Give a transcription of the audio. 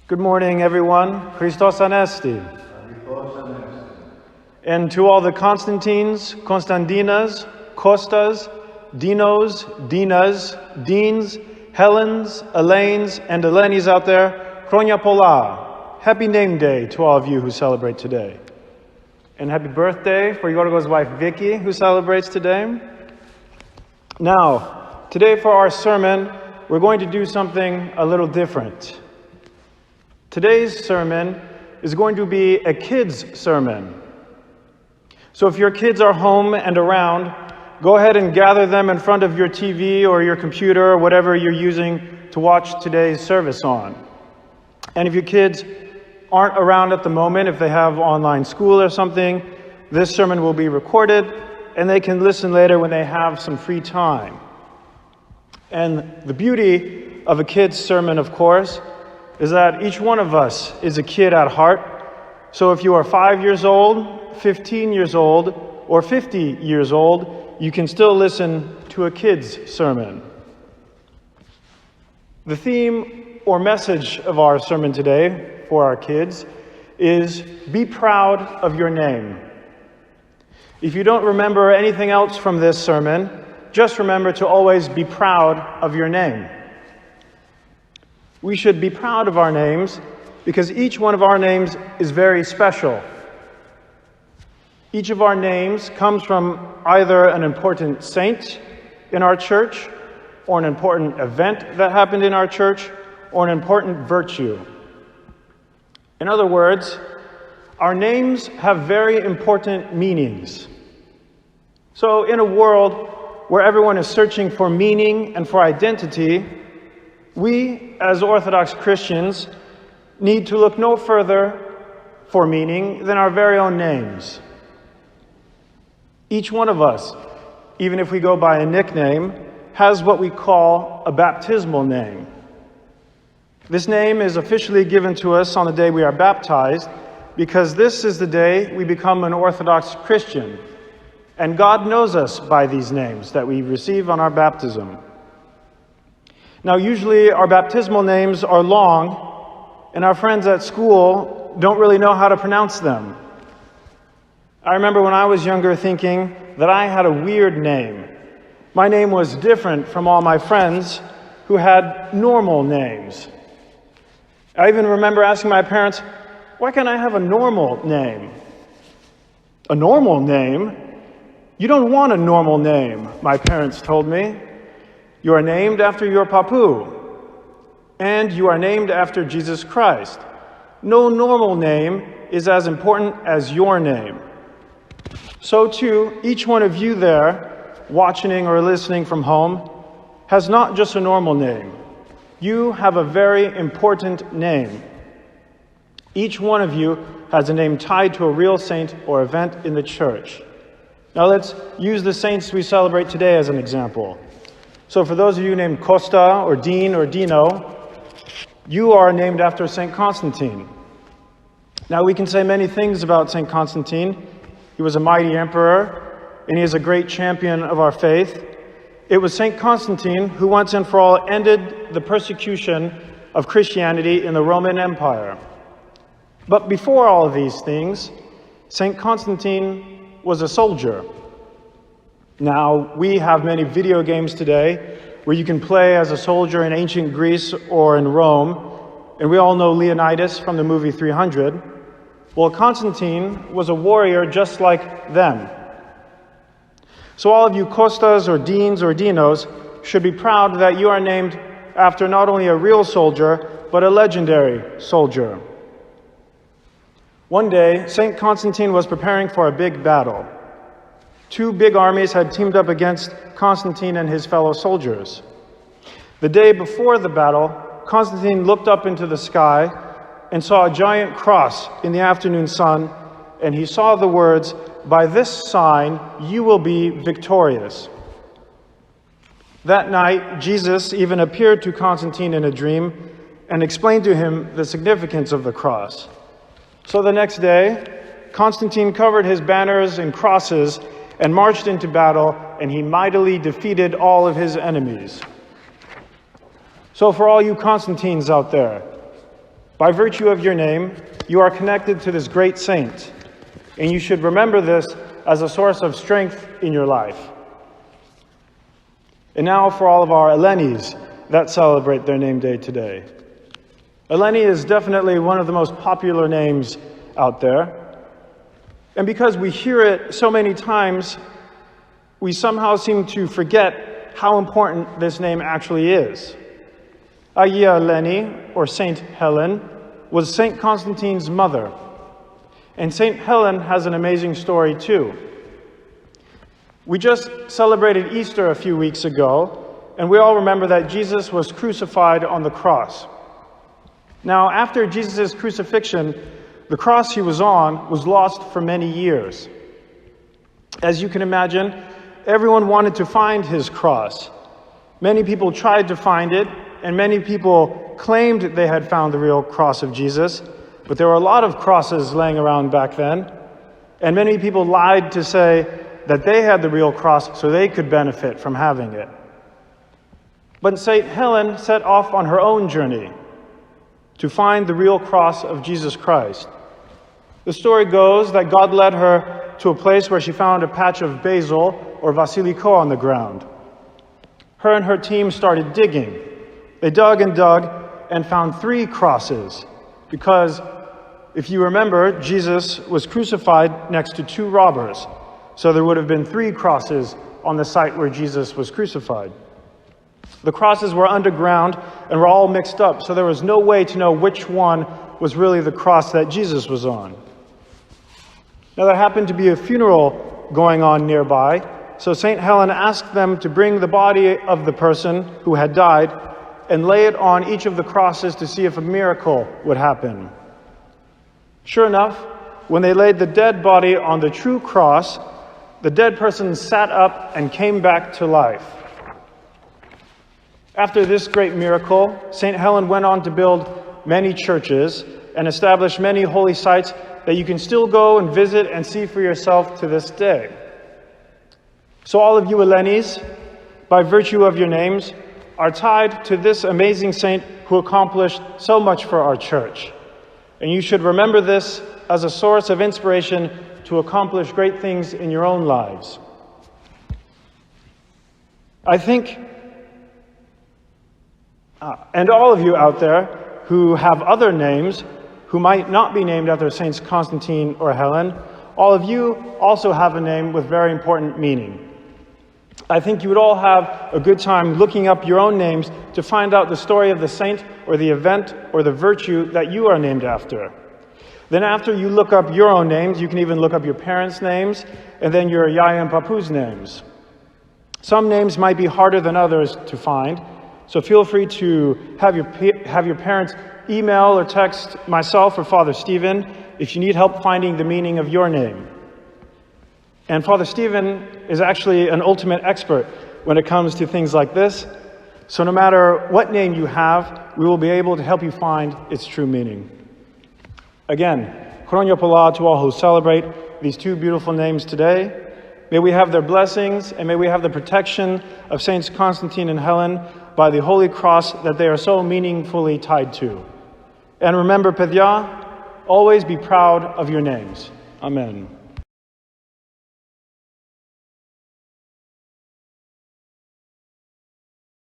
Good morning, everyone. Christos Anesti. And to all the Constantines, Constantinas, Costas, Dinos, Dinas, Deans, Helens, Elenes, and Elenis out there, Kronia Pola. Happy name day to all of you who celebrate today. And happy birthday for Yorgo's wife Vicky, who celebrates today. Now, today for our sermon, we're going to do something a little different. Today's sermon is going to be a kids' sermon. So if your kids are home and around, go ahead and gather them in front of your TV or your computer or whatever you're using to watch today's service on. And if your kids aren't around at the moment, if they have online school or something, this sermon will be recorded and they can listen later when they have some free time. And the beauty of a kid's sermon, of course, is that each one of us is a kid at heart. So if you are 5 years old, 15 years old, or 50 years old, you can still listen to a kid's sermon. The theme or message of our sermon today for our kids is be proud of your name. If you don't remember anything else from this sermon, just remember to always be proud of your name. We should be proud of our names because each one of our names is very special. Each of our names comes from either an important saint in our church, or an important event that happened in our church, or an important virtue. In other words, our names have very important meanings. So in a world where everyone is searching for meaning and for identity, we, as Orthodox Christians, need to look no further for meaning than our very own names. Each one of us, even if we go by a nickname, has what we call a baptismal name. This name is officially given to us on the day we are baptized because this is the day we become an Orthodox Christian. And God knows us by these names that we receive on our baptism. Now, usually our baptismal names are long, and our friends at school don't really know how to pronounce them. I remember when I was younger thinking that I had a weird name. My name was different from all my friends who had normal names. I even remember asking my parents, why can't I have a normal name? A normal name? You don't want a normal name, my parents told me. You are named after your papu, and you are named after Jesus Christ. No normal name is as important as your name. So too, each one of you there, watching or listening from home, has not just a normal name. You have a very important name. Each one of you has a name tied to a real saint or event in the church. Now let's use the saints we celebrate today as an example. So for those of you named Costa or Dean or Dino, you are named after St. Constantine. Now we can say many things about St. Constantine. He was a mighty emperor, and he is a great champion of our faith. It was St. Constantine who once and for all ended the persecution of Christianity in the Roman Empire. But before all of these things, St. Constantine was a soldier. Now, we have many video games today where you can play as a soldier in ancient Greece or in Rome, and we all know Leonidas from the movie 300. Well, Constantine was a warrior just like them. So all of you Costas or Deans or Dinos should be proud that you are named after not only a real soldier, but a legendary soldier. One day, St. Constantine was preparing for a big battle. Two big armies had teamed up against Constantine and his fellow soldiers. The day before the battle, Constantine looked up into the sky and saw a giant cross in the afternoon sun, and he saw the words, "By this sign you will be victorious." That night, Jesus even appeared to Constantine in a dream and explained to him the significance of the cross. So the next day, Constantine covered his banners and crosses and marched into battle, and he mightily defeated all of his enemies. So for all you Constantines out there, By virtue of your name, you are connected to this great saint, and you should remember this as a source of strength in your life. And now for all of our Elenis that celebrate their name day today. Eleni is definitely one of the most popular names out there. And because we hear it so many times, we somehow seem to forget how important this name actually is. Agia Eleni, or Saint Helen, was Saint Constantine's mother. And Saint Helen has an amazing story too. We just celebrated Easter a few weeks ago, and we all remember that Jesus was crucified on the cross. Now, after Jesus' crucifixion, the cross he was on was lost for many years. As you can imagine, everyone wanted to find his cross. Many people tried to find it, and many people claimed they had found the real cross of Jesus, but there were a lot of crosses laying around back then, and many people lied to say that they had the real cross so they could benefit from having it. But St. Helen set off on her own journey to find the real cross of Jesus Christ. The story goes that God led her to a place where she found a patch of basil or basilico on the ground. Her and her team started digging. They dug and found 3 crosses because, if you remember, Jesus was crucified next to 2 robbers. So there would have been 3 crosses on the site where Jesus was crucified. The crosses were underground and were all mixed up, so there was no way to know which one was really the cross that Jesus was on. Now, there happened to be a funeral going on nearby, so St. Helen asked them to bring the body of the person who had died and lay it on each of the crosses to see if a miracle would happen. Sure enough, when they laid the dead body on the true cross, the dead person sat up and came back to life. After this great miracle, St. Helen went on to build many churches and establish many holy sites that you can still go and visit and see for yourself to this day. So all of you Elenis, by virtue of your names, are tied to this amazing saint who accomplished so much for our church. And you should remember this as a source of inspiration to accomplish great things in your own lives. I think, and all of you out there who have other names, who might not be named after Saints Constantine or Helen, all of you also have a name with very important meaning. I think you would all have a good time looking up your own names to find out the story of the saint or the event or the virtue that you are named after. Then after you look up your own names, you can even look up your parents' names and then your yaya and papu's names. Some names might be harder than others to find, so feel free to have your parents email or text myself or Father Stephen if you need help finding the meaning of your name. And Father Stephen is actually an ultimate expert when it comes to things like this. So no matter what name you have, we will be able to help you find its true meaning. Again, Chronia Pala to all who celebrate these 2 beautiful names today. May we have their blessings, and may we have the protection of Saints Constantine and Helen by the Holy Cross that they are so meaningfully tied to. And remember, Pedya, always be proud of your names. Amen.